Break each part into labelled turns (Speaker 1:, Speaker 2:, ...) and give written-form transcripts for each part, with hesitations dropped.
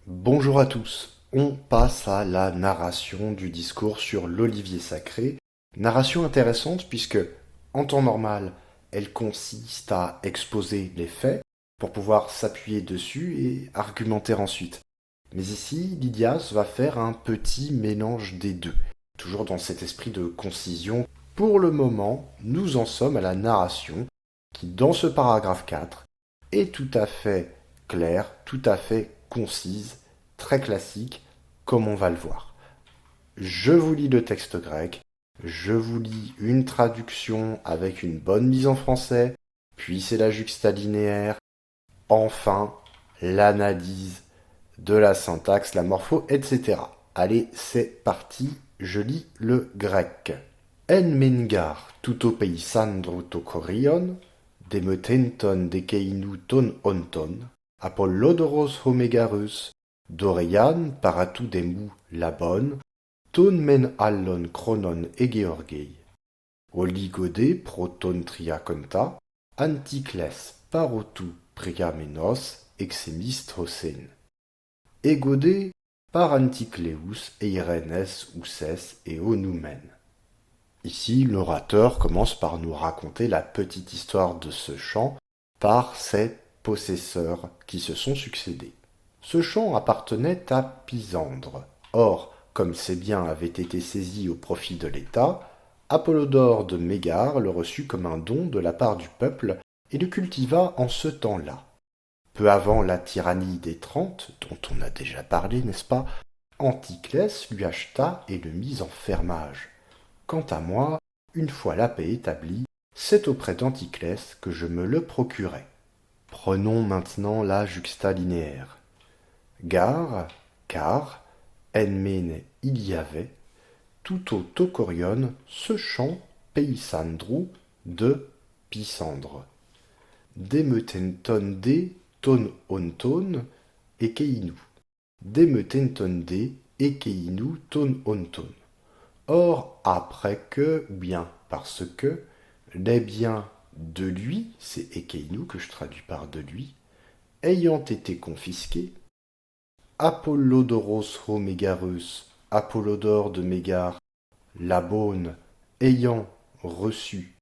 Speaker 1: Bonjour à tous. On passe à la narration du discours sur l'olivier sacré. Narration intéressante puisque, en temps normal, elle consiste à exposer les faits pour pouvoir s'appuyer dessus et argumenter ensuite. Mais ici, Lydias va faire un petit mélange des deux, toujours dans cet esprit de concision. Pour le moment, nous en sommes à la narration qui, dans ce paragraphe 4, est tout à fait claire, tout à fait concise, très classique, comme on va le voir. Je vous lis le texte grec, je vous lis une traduction avec une bonne mise en français, puis c'est la juxtalinéaire, enfin l'analyse de la syntaxe, la morpho, etc. Allez, c'est parti, je lis le grec. En mengar tuto peisandro to chorion, demetenton dekeinu ton onton, apollodoros homegarus, Dorian paratou demu labon, ton men allon chronon egeorgei, oligode proton triaconta, anticles parotou priamenos exemisthosen, egode par anticleus eirenes uses et onoumen. Ici, l'orateur commence par nous raconter la petite histoire de ce chant par ses possesseurs qui se sont succédés. Ce chant appartenait à Pisandre. Or, comme ces biens avaient été saisis au profit de l'État, Apollodore de Mégare le reçut comme un don de la part du peuple et le cultiva en ce temps-là. Peu avant la tyrannie des Trente, dont on a déjà parlé, n'est-ce pas, Anticlès lui acheta et le mit en fermage. Quant à moi, une fois la paix établie, c'est auprès d'Anticlès que je me le procurai. Prenons maintenant la juxtalinéaire. Gare, car, enmene il y avait, tout au tokorion ce chant peisandrou de Pisandre. Demetentonde ton onton ekeinu. Demetentonde ekeinu ton onton. Or, après que, ou bien parce que, les biens de lui, c'est ekeinu que je traduis par de lui, ayant été confisqués, Apollodoros Homégarus, Apollodore de Mégare, Labone, ayant reçu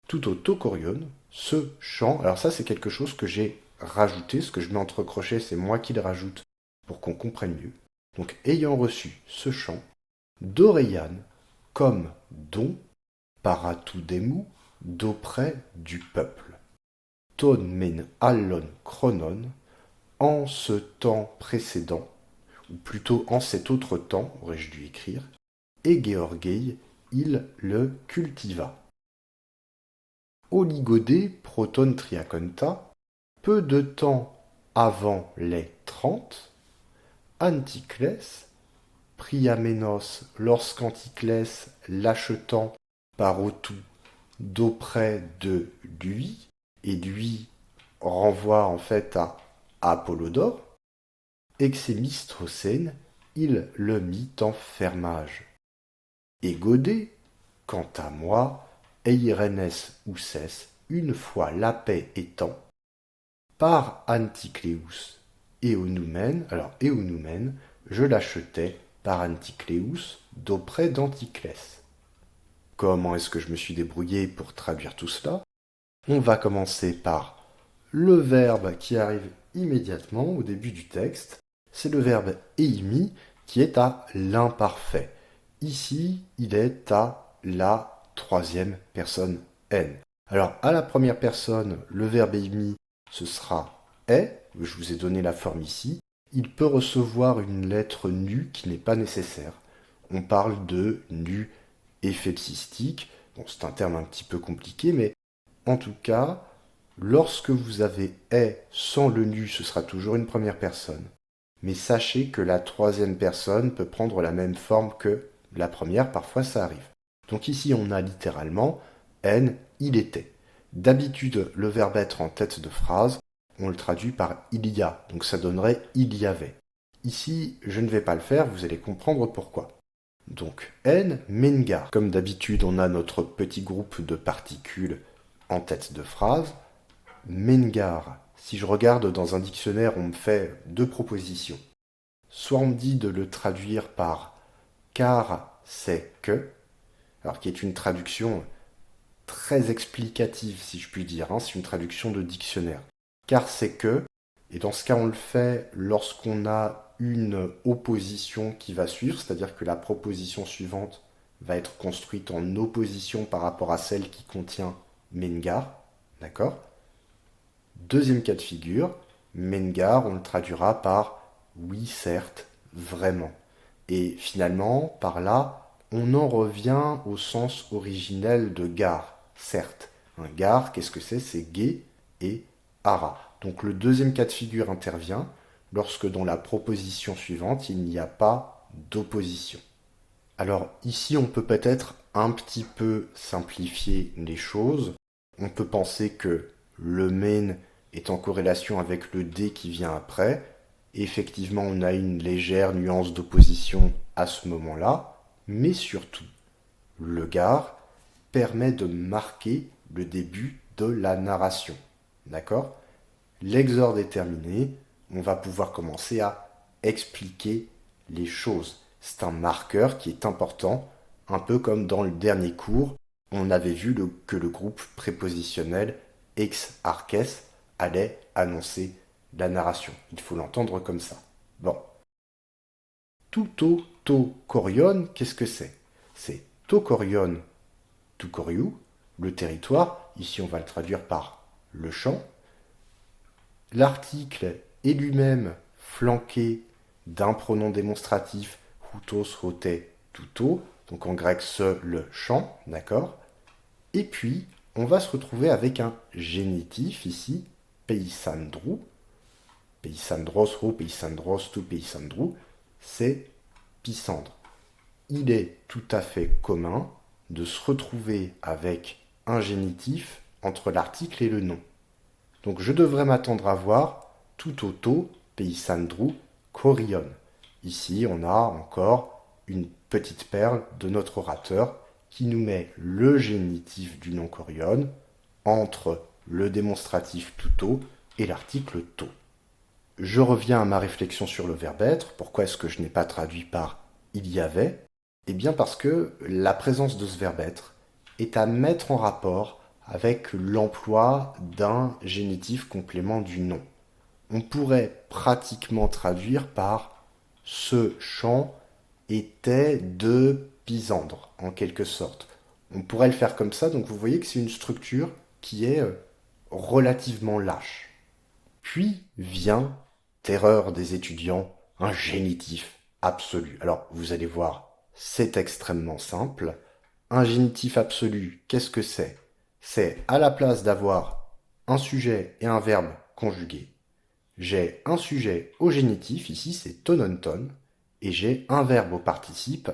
Speaker 1: tout au Tokorion, ce chant, alors ça c'est quelque chose que j'ai rajouté, ce que je mets entre crochets, c'est moi qui le rajoute pour qu'on comprenne mieux. Donc ayant reçu ce chant, d'Oréan comme don paratoudemu d'auprès du peuple. Ton men allon chronon, en ce temps précédent, ou plutôt en cet autre temps, aurais-je dû écrire, et Géorgei, il le cultiva. Oligodé proton triaconta, peu de temps avant les 30, Anticlès, Priamenos, lorsqu'Anticlès l'achetant par Otou d'auprès de lui, et lui renvoie en fait à Apollodore, Exémistrosen, il le mit en fermage. Et Godé, quant à moi, Eirenes Uses, une fois la paix étant, par Anticléus Eonoumen, alors Eonoumen, je l'achetais par Anticléus d'auprès d'Anticlès. Comment est-ce que je me suis débrouillé pour traduire tout cela? On va commencer par le verbe qui arrive immédiatement au début du texte. C'est le verbe eimi qui est à l'imparfait. Ici, il est à la troisième personne n. Alors, à la première personne, le verbe eimi, ce sera est. Je vous ai donné la forme ici. Il peut recevoir une lettre nue qui n'est pas nécessaire. On parle de nu ephepsistique. Bon, c'est un terme un petit peu compliqué, mais en tout cas, lorsque vous avez est sans le nu, ce sera toujours une première personne. Mais sachez que la troisième personne peut prendre la même forme que la première, parfois ça arrive. Donc ici on a littéralement N, il était. D'habitude, le verbe être en tête de phrase, on le traduit par il y a, donc ça donnerait il y avait. Ici, je ne vais pas le faire, vous allez comprendre pourquoi. Donc N, mengar. Comme d'habitude, on a notre petit groupe de particules en tête de phrase. Mengar. Si je regarde dans un dictionnaire, on me fait deux propositions. soit on me dit de le traduire par car c'est que, alors qui est une traduction très explicative si je puis dire, hein, c'est une traduction de dictionnaire. Car c'est que, et dans ce cas on le fait lorsqu'on a une opposition qui va suivre, c'est-à-dire que la proposition suivante va être construite en opposition par rapport à celle qui contient Mengar, d'accord? Deuxième cas de figure, Mengar, on le traduira par oui, certes, vraiment. Et finalement, par là, on en revient au sens originel de gare, certes. Un gare, qu'est-ce que c'est? C'est gai et ara. Donc le deuxième cas de figure intervient lorsque dans la proposition suivante, il n'y a pas d'opposition. Alors ici, on peut peut-être un petit peu simplifier les choses. On peut penser que le main est en corrélation avec le D qui vient après. Effectivement, on a une légère nuance d'opposition à ce moment-là, mais surtout, le gare permet de marquer le début de la narration. D'accord? L'exorde est terminé, on va pouvoir commencer à expliquer les choses. C'est un marqueur qui est important, un peu comme dans le dernier cours, on avait vu que le groupe prépositionnel ex arches allait annoncer la narration. Il faut l'entendre comme ça. Bon. Tuto to korion, qu'est-ce que c'est? C'est to korion, to koriou, le territoire. Ici, on va le traduire par le champ. L'article est lui-même flanqué d'un pronom démonstratif hutos, hote, tuto, donc en grec ce, le champ, d'accord? Et puis, on va se retrouver avec un génitif ici, peisandrou, peisandros, ho, peisandros, tu, peisandrou, c'est pisandre. Il est tout à fait commun de se retrouver avec un génitif entre l'article et le nom. Donc je devrais m'attendre à voir tout auto, peisandrou, korion. Ici, on a encore une petite perle de notre orateur qui nous met le génitif du nom korion entre le démonstratif tuto et l'article to. Je reviens à ma réflexion sur le verbe être. Pourquoi est-ce que je n'ai pas traduit par il y avait? Eh bien parce que la présence de ce verbe être est à mettre en rapport avec l'emploi d'un génitif complément du nom. On pourrait pratiquement traduire par ce champ était de Pisandre, en quelque sorte. On pourrait le faire comme ça, donc vous voyez que c'est une structure qui est relativement lâche. Puis vient, terreur des étudiants, un génitif absolu. Alors vous allez voir, c'est extrêmement simple. Un génitif absolu, qu'est-ce que c'est? C'est à la place d'avoir un sujet et un verbe conjugués, j'ai un sujet au génitif, ici c'est tononton, et j'ai un verbe au participe,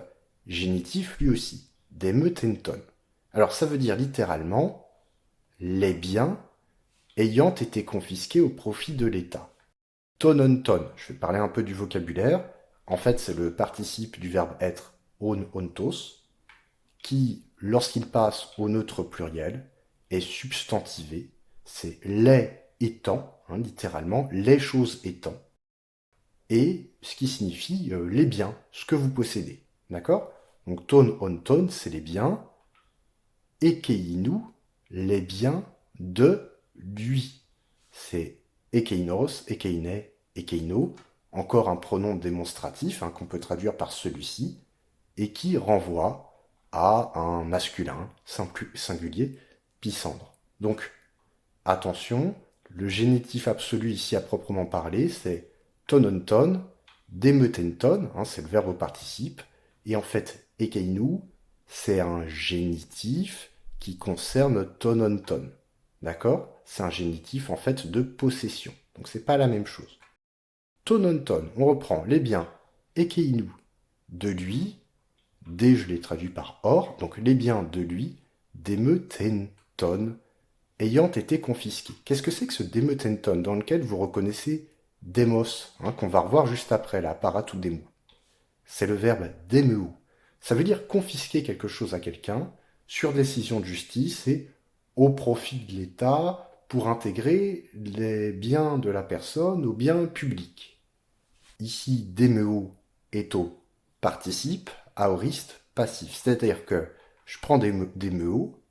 Speaker 1: génitif lui aussi, demetenton. Alors ça veut dire littéralement les biens ayant été confisqués au profit de l'État. Tononton, je vais parler un peu du vocabulaire. En fait, c'est le participe du verbe être on ontos, qui, lorsqu'il passe au neutre pluriel, est substantivé. C'est les étant, hein, littéralement, les choses étant. Et ce qui signifie les biens, ce que vous possédez. D'accord? Donc ton on ton, c'est les biens. Ekeinu, les biens de lui. C'est ekeinos, ekeine, ekeino, encore un pronom démonstratif hein, qu'on peut traduire par celui-ci, et qui renvoie à un masculin singulier, pisandre. Donc, attention, le génitif absolu ici à proprement parler, c'est tononton, demetenton, hein, c'est le verbe au participe, et en fait, ekeinu, c'est un génitif qui concerne tononton. D'accord? C'est un génitif en fait de possession. Donc c'est pas la même chose. Tononton, on reprend les biens ekeinu de lui, D je l'ai traduit par or, donc les biens de lui, demetenton, ayant été confisqués. Qu'est-ce que c'est que ce demetenton dans lequel vous reconnaissez demos, hein, qu'on va revoir juste après, là, paratou demo? C'est le verbe demeu. Ça veut dire confisquer quelque chose à quelqu'un sur décision de justice et au profit de l'État pour intégrer les biens de la personne aux biens publics. Ici, demeo est au participe, aoriste, passif. C'est-à-dire que je prends demeo,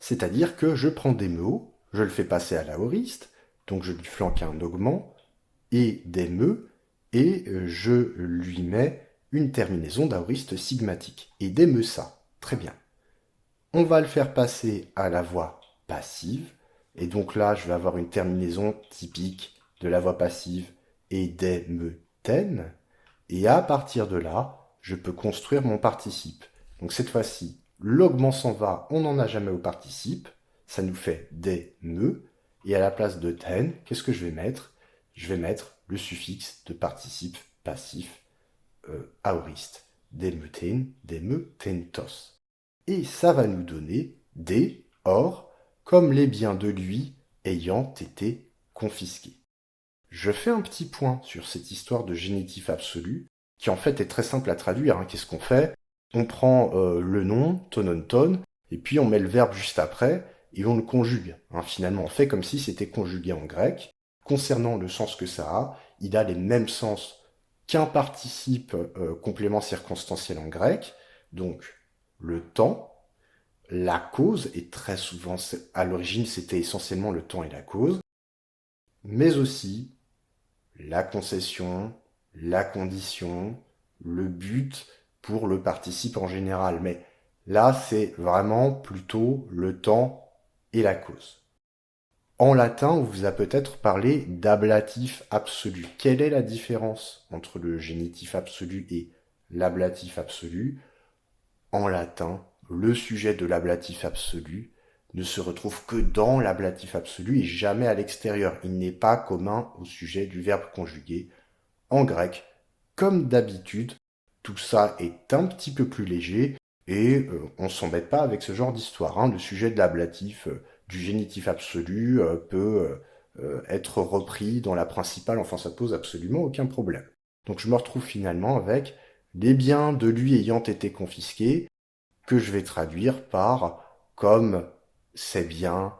Speaker 1: c'est-à-dire que je prends demeo, je le fais passer à l'aoriste, donc je lui flanque un augment, et deme, et je lui mets une terminaison d'aoriste sigmatique. Et deme ça. Très bien. On va le faire passer à la voix passive, et donc là, je vais avoir une terminaison typique de la voix passive, et deme ten, et à partir de là, je peux construire mon participe. Donc cette fois-ci, l'augment s'en va, on n'en a jamais au participe, ça nous fait des me, et à la place de ten, qu'est-ce que je vais mettre? Je vais mettre le suffixe de participe passif aoriste, des me tentos. Et ça va nous donner des or, comme les biens de lui ayant été confisqués. Je fais un petit point sur cette histoire de génitif absolu, qui en fait est très simple à traduire, hein. Qu'est-ce qu'on fait? On prend le nom, ton, et puis on met le verbe juste après, et on le conjugue, hein. Finalement, on fait comme si c'était conjugué en grec. Concernant le sens que ça a, il a les mêmes sens qu'un participe complément circonstanciel en grec, donc le temps, la cause, et très souvent, à l'origine, c'était essentiellement le temps et la cause, mais aussi la concession, la condition, le but pour le participe en général. Mais là, c'est vraiment plutôt le temps et la cause. En latin, on vous a peut-être parlé d'ablatif absolu. Quelle est la différence entre le génitif absolu et l'ablatif absolu? En latin, le sujet de l'ablatif absolu ne se retrouve que dans l'ablatif absolu et jamais à l'extérieur. Il n'est pas commun au sujet du verbe conjugué. En grec, comme d'habitude, tout ça est un petit peu plus léger et on s'embête pas avec ce genre d'histoire, hein. Le sujet de l'ablatif, du génitif absolu peut être repris dans la principale, enfin ça pose absolument aucun problème. Donc je me retrouve finalement avec les biens de lui ayant été confisqués, que je vais traduire par comme ces biens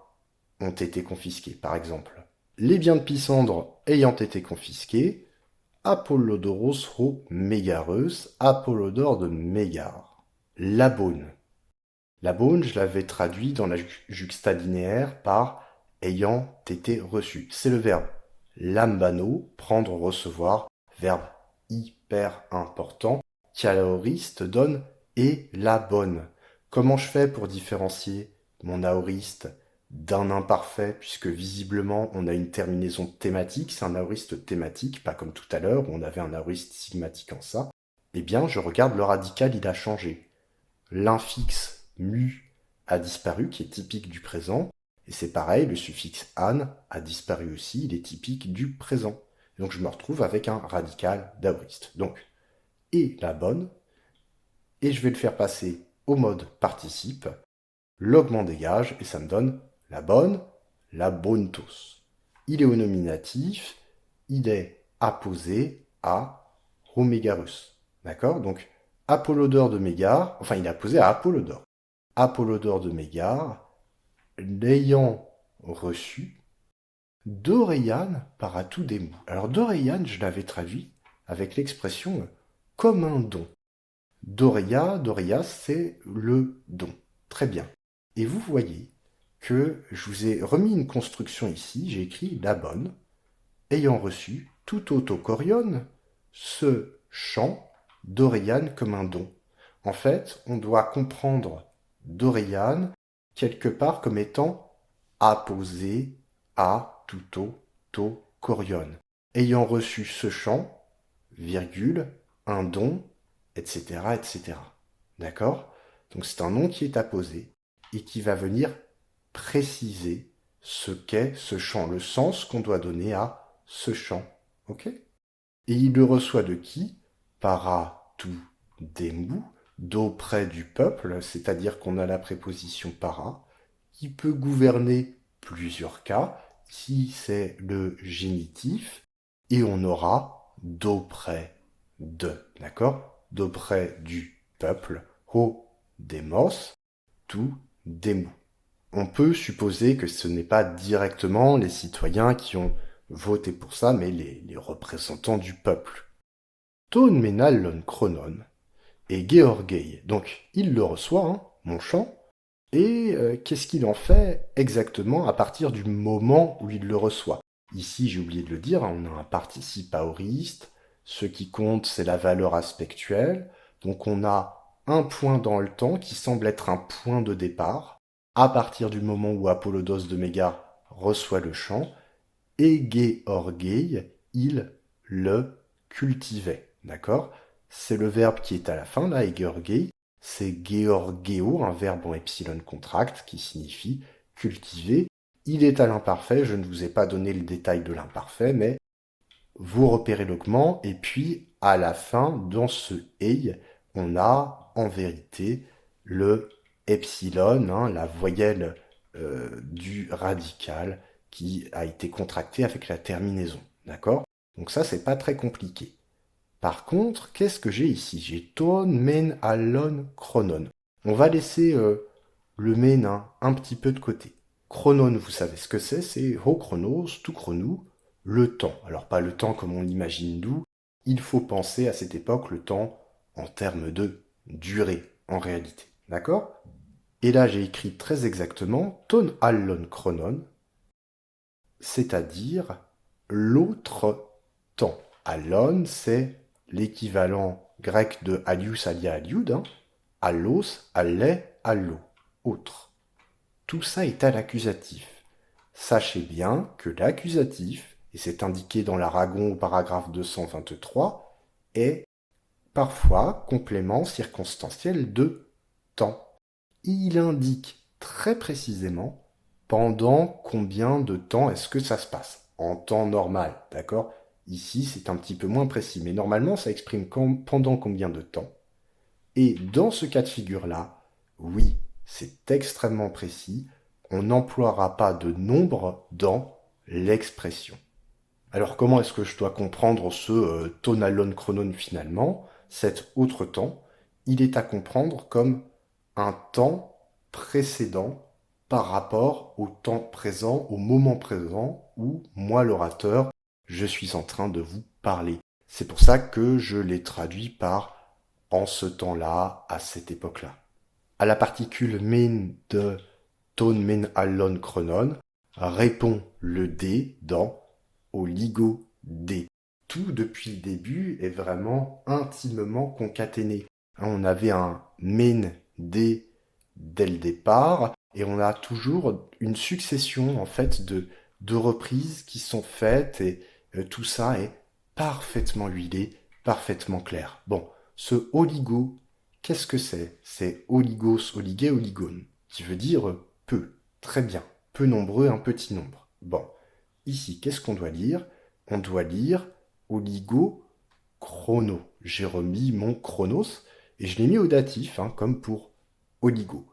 Speaker 1: ont été confisqués, par exemple. Les biens de Pysandre ayant été confisqués, Apollodoros ho Mégareus, Apollodore de Mégare. La Beaune. La Beaune, je l'avais traduit dans la juxtalinéaire par ayant été reçu. C'est le verbe lambano, prendre, recevoir, verbe hyper important, qui à l'aoriste donne et la bonne. Comment je fais pour différencier mon aoriste d'un imparfait, puisque visiblement on a une terminaison thématique, c'est un aoriste thématique, pas comme tout à l'heure où on avait un aoriste sigmatique en ça? Eh bien, je regarde le radical, il a changé. L'infixe mu a disparu, qui est typique du présent, et c'est pareil, le suffixe an a disparu aussi, il est typique du présent. Donc je me retrouve avec un radical d'aoriste. Donc, et la bonne, et je vais le faire passer au mode participe, l'augment dégage, et ça me donne la bonne, la bontos. Il est au nominatif, il est apposé à Romégarus. D'accord? Donc, Apollodore de Mégare, enfin, il est apposé à Apollodore. Apollodore de Mégare, l'ayant reçu, Doréane par atout des mots. Alors, Doréane, je l'avais traduit avec l'expression comme un don. Doria, c'est le don. Très bien. Et vous voyez que je vous ai remis une construction ici, j'ai écrit la bonne, ayant reçu tout autocorion, ce chant d'Oriane comme un don. En fait, on doit comprendre d'Oriane quelque part comme étant apposé à tout autocorion. Ayant reçu ce chant, virgule, un don, etc., etc. D'accord? Donc c'est un nom qui est apposé et qui va venir préciser ce qu'est ce chant, le sens qu'on doit donner à ce chant. Ok? Et il le reçoit de qui? Para tout demu, d'auprès du peuple, c'est-à-dire qu'on a la préposition para, qui peut gouverner plusieurs cas, si c'est le génitif, et on aura d'auprès de, d'accord? D'auprès du peuple, ho demos, tout demu. On peut supposer que ce n'est pas directement les citoyens qui ont voté pour ça, mais les représentants du peuple. ton menallon chronon et Georgei. Donc il le reçoit, hein, mon chant, et qu'est-ce qu'il en fait exactement à partir du moment où il le reçoit? Ici, j'ai oublié de le dire, hein, on a un participe aoriste, ce qui compte, c'est la valeur aspectuelle, donc on a un point dans le temps qui semble être un point de départ, à partir du moment où Apollodos de Méga reçoit le chant, et Georgei, il le cultivait, d'accord? C'est le verbe qui est à la fin, là, et Georgei, c'est Georgeo, un verbe en epsilon contract, qui signifie cultiver. Il est à l'imparfait, je ne vous ai pas donné le détail de l'imparfait, mais vous repérez l'augment, et puis, à la fin, dans ce ei, on a, en vérité, le epsilon, hein, la voyelle du radical, qui a été contractée avec la terminaison. D'accord? Donc ça, c'est pas très compliqué. Par contre, qu'est-ce que j'ai ici? J'ai ton, men, allon, chronon. On va laisser le men, hein, un petit peu de côté. Chronon, vous savez ce que c'est ho chronos, tout chronou, le temps. Alors pas le temps comme on l'imagine nous, il faut penser à cette époque le temps en termes de durée, en réalité. D'accord? Et là j'ai écrit très exactement ton allon chronon, c'est-à-dire l'autre temps. Allon, c'est l'équivalent grec de alius alia aliud, hein. Allos, allai, allo, autre. Tout ça est à l'accusatif. Sachez bien que l'accusatif, et c'est indiqué dans l'Aragon au paragraphe 223, est parfois complément circonstanciel de temps. Il indique très précisément pendant combien de temps est-ce que ça se passe. En temps normal, d'accord? Ici, c'est un petit peu moins précis, mais normalement, ça exprime pendant combien de temps. Et dans ce cas de figure-là, oui, c'est extrêmement précis. On n'emploiera pas de nombre dans l'expression. Alors comment est-ce que je dois comprendre ce tonalon chronon finalement? Cet autre temps, il est à comprendre comme un temps précédent par rapport au temps présent, au moment présent où moi l'orateur, je suis en train de vous parler. C'est pour ça que je l'ai traduit par en ce temps-là, à cette époque-là. À la particule men de ton men allon chronon répond le D dans oligo D. Tout depuis le début est vraiment intimement concaténé. On avait un men D dès le départ et on a toujours une succession en fait de reprises qui sont faites et tout ça est parfaitement huilé, parfaitement clair. Bon, ce oligo, qu'est-ce que c'est? C'est oligos, oligué, oligone, qui veut dire peu, très bien, peu nombreux, un petit nombre. Bon, ici, qu'est-ce qu'on doit lire? On doit lire oligo chrono. J'ai remis mon chronos et je l'ai mis au datif, hein, comme pour oligo.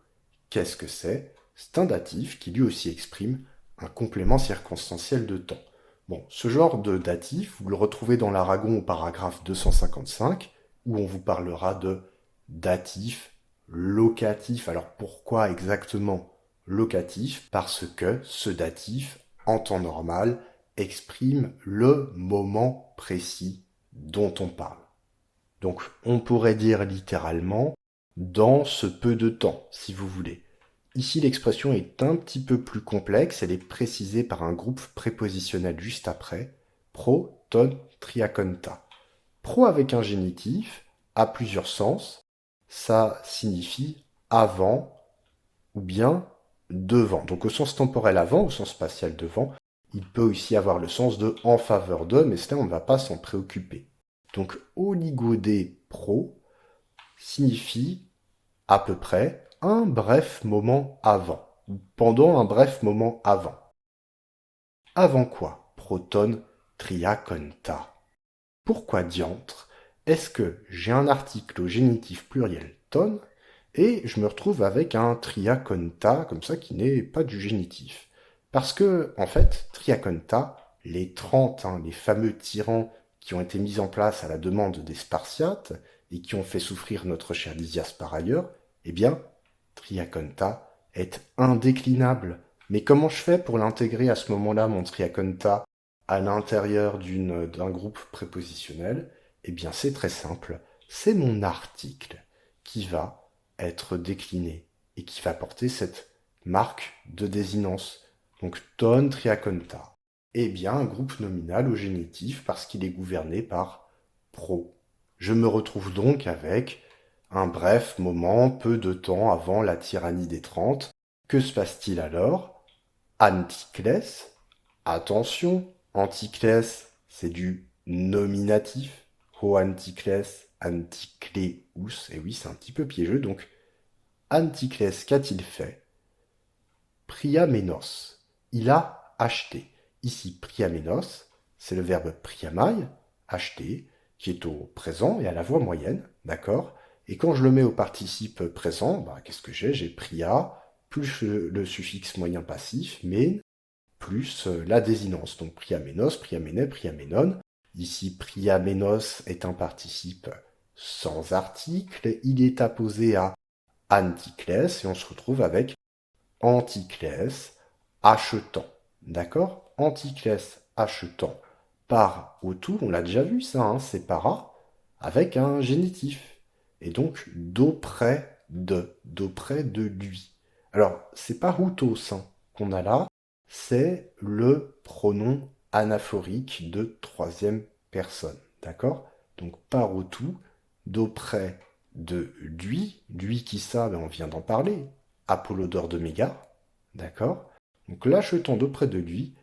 Speaker 1: Qu'est-ce que c'est? C'est un datif qui lui aussi exprime un complément circonstanciel de temps. Bon, ce genre de datif, vous le retrouvez dans l'Aragon au paragraphe 255, où on vous parlera de datif locatif. Alors pourquoi exactement locatif? Parce que ce datif, en temps normal, exprime le moment précis dont on parle. Donc on pourrait dire littéralement dans ce peu de temps, si vous voulez. Ici, l'expression est un petit peu plus complexe, elle est précisée par un groupe prépositionnel juste après, pro, ton, triaconta. Pro avec un génitif a plusieurs sens, ça signifie avant ou bien devant. Donc au sens temporel avant, au sens spatial devant, il peut aussi avoir le sens de en faveur de, mais cela on ne va pas s'en préoccuper. Donc oligodé pro signifie à peu près un bref moment avant, ou pendant un bref moment avant. Avant quoi? Proton triaconta. Pourquoi diantre est-ce que j'ai un article au génitif pluriel ton et je me retrouve avec un triaconta comme ça qui n'est pas du génitif? Parce que, en fait, triaconta, les 30, hein, les fameux tyrans qui ont été mis en place à la demande des Spartiates et qui ont fait souffrir notre cher Lysias par ailleurs, eh bien, triaconta est indéclinable. Mais comment je fais pour l'intégrer à ce moment-là, mon triaconta, à l'intérieur d'un groupe prépositionnel? Eh bien, c'est très simple. C'est mon article qui va être décliné et qui va porter cette marque de désinence. Donc, ton triaconta. Eh bien, un groupe nominal au génitif parce qu'il est gouverné par pro. Je me retrouve donc avec un bref moment, peu de temps avant la tyrannie des 30. Que se passe-t-il alors? Anticlès, attention, Anticlès, c'est du nominatif. Ho Anticlès, Anticléus, et oui, c'est un petit peu piégeux, donc Anticlès, qu'a-t-il fait? Priamenos, il a acheté. Ici, priamenos, c'est le verbe priamai, acheter, qui est au présent et à la voix moyenne, d'accord? Et quand je le mets au participe présent, bah, qu'est-ce que j'ai? J'ai pria, plus le suffixe moyen passif, men, plus la désinence. Donc priamenos, priamené, priamenon. Ici, priamenos est un participe sans article. Il est apposé à anticlès et on se retrouve avec anticlès achetant. D'accord? Anticlès achetant par autou, on l'a déjà vu ça, hein, c'est para, avec un génitif. Et donc d'auprès de lui. Alors, c'est pas routos hein, qu'on a là, c'est le pronom anaphorique de troisième personne. D'accord? Donc par autou, d'auprès de lui qui ça, ben, on vient d'en parler, Apollodore de Mégare, d'accord? Donc l'achetant d'auprès de lui,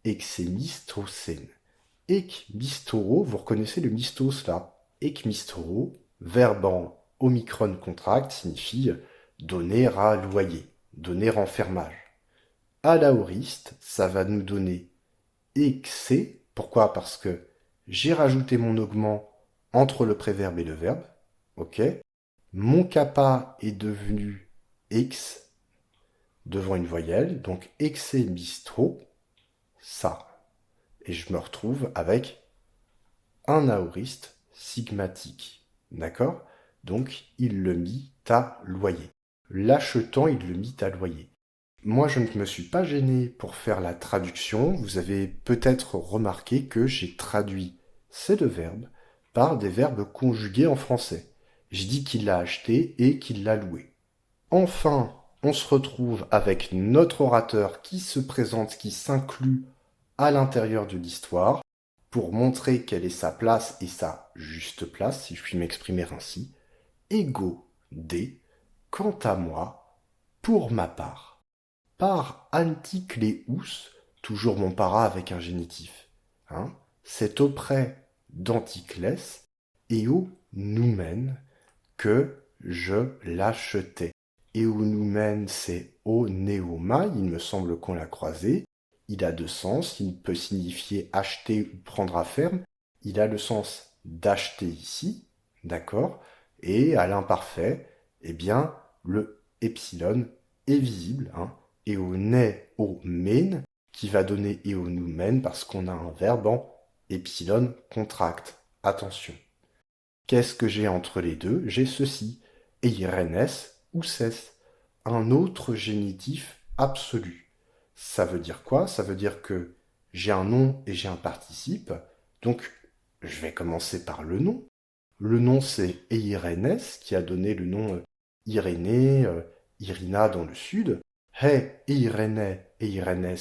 Speaker 1: exémistocène. Ekmistoro, vous reconnaissez le mistos là. Ekmistoro, verbe en omicron contract, signifie donner à loyer, donner en fermage. À l'aoriste, ça va nous donner excès. Pourquoi? Parce que j'ai rajouté mon augment entre le préverbe et le verbe. Ok? Mon kappa est devenu X devant une voyelle, donc excès bistro, ça. Et je me retrouve avec un aoriste sigmatique. D'accord? Donc, il le mit à loyer. L'achetant, il le mit à loyer. Moi, je ne me suis pas gêné pour faire la traduction. Vous avez peut-être remarqué que j'ai traduit ces deux verbes par des verbes conjugués en français. Je dis qu'il l'a acheté et qu'il l'a loué. Enfin, on se retrouve avec notre orateur qui se présente, qui s'inclut à l'intérieur de l'histoire pour montrer quelle est sa place et sa juste place, si je puis m'exprimer ainsi. Ego D, quant à moi, pour ma part. Par anticléus, toujours mon para avec un génitif, hein, c'est auprès d'Anticlès et au noumen que je l'achetais. Eunoumen, c'est au néoma, il me semble qu'on l'a croisé. Il a deux sens, il peut signifier acheter ou prendre à ferme. Il a le sens d'acheter ici, d'accord? Et à l'imparfait, eh bien, le epsilon est visible, hein? Eoné-o-men, qui va donner eonoumen parce qu'on a un verbe en epsilon contracte. Attention. Qu'est-ce que j'ai entre les deux? J'ai ceci, eirenes ou cesse, un autre génitif absolu. Ça veut dire quoi? Ça veut dire que j'ai un nom et j'ai un participe, donc je vais commencer par le nom. Le nom c'est Eirenes, qui a donné le nom Irénée, Irina dans le sud. He, Eirene, Eirenes,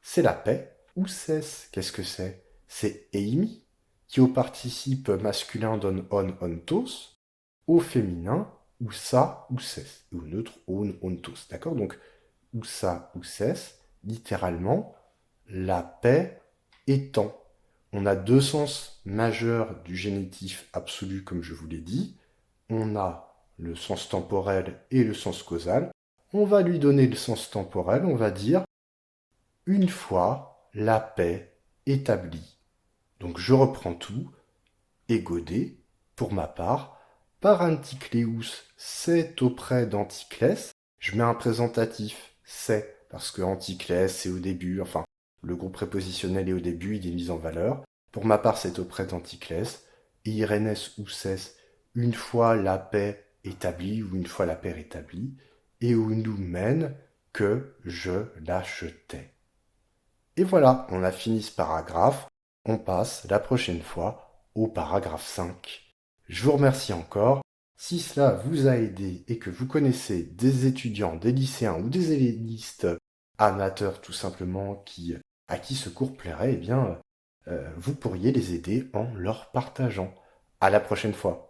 Speaker 1: c'est la paix. Ou cesse, qu'est-ce que c'est? C'est Eimi, qui au participe masculin donne ontos, au féminin ousa, ousses, et au neutre ontos. D'accord? Donc ousa, ousses, littéralement, la paix étant. On a deux sens majeurs du génitif absolu, comme je vous l'ai dit. On a le sens temporel et le sens causal. On va lui donner le sens temporel, on va dire une fois la paix établie. Donc je reprends tout. Égodé, pour ma part, par Anticléus, c'est auprès d'Anticlès. Je mets un présentatif, c'est, parce que Anticlès, c'est au début, enfin, le groupe prépositionnel est au début, il est mis en valeur. Pour ma part, c'est auprès d'Anticlès. Irénès ou cesse, une fois la paix établie, ou une fois la paix rétablie, et où nous mène que je l'achetais. Et voilà, on a fini ce paragraphe. On passe la prochaine fois au paragraphe 5. Je vous remercie encore. Si cela vous a aidé et que vous connaissez des étudiants, des lycéens ou des hellénistes amateurs tout simplement à qui ce cours plairait, eh bien, vous pourriez les aider en leur partageant. À la prochaine fois.